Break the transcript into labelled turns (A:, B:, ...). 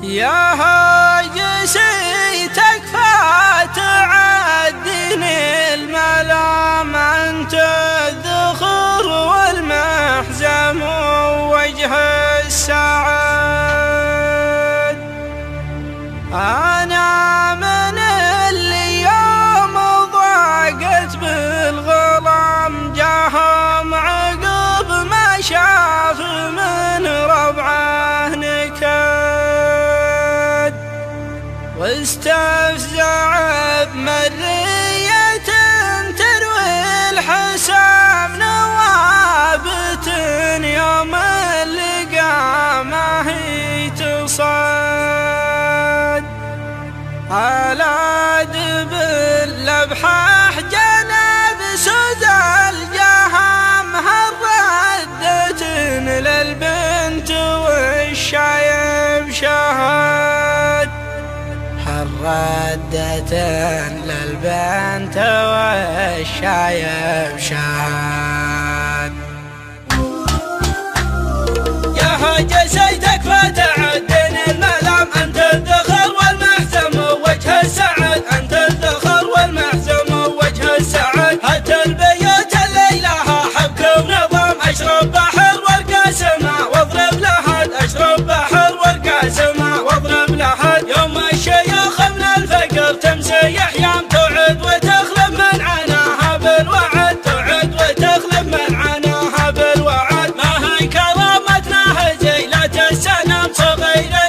A: يا هاجسي تكفى تعديني الملام، أنت الذخر والمحزم ووجه السعد. أنا من اللي يوم ضاقت بالغرام جاهم عقب ما شاف من ربعه نكد، واستفزع بمرية تروي الحسام نوابت يوم اللقا ما هي تصد. على دبل لبحه جنب سود الجهم هردت للبنت والشايب شهد، هردت للبنت والشايب شهد. يا هاجسي تكفى تعدين الملام، أنت الذخر والمحزم ووجه السعد، أنت الذخر والمحزم ووجه السعد. هات البيوت اللي لها حبك ونظام، أشرب بحر والقاسمة واضرب لحد، أشرب بحر والقاسمة واضرب لحد. يوم الشيوخ من الفقر تمسي أحيام، تعد وتخلب من عناها بالوعد، تعد وتخلب من عناها بالوعد. ما هي كرامتنا هزي لا تستنم صغيرة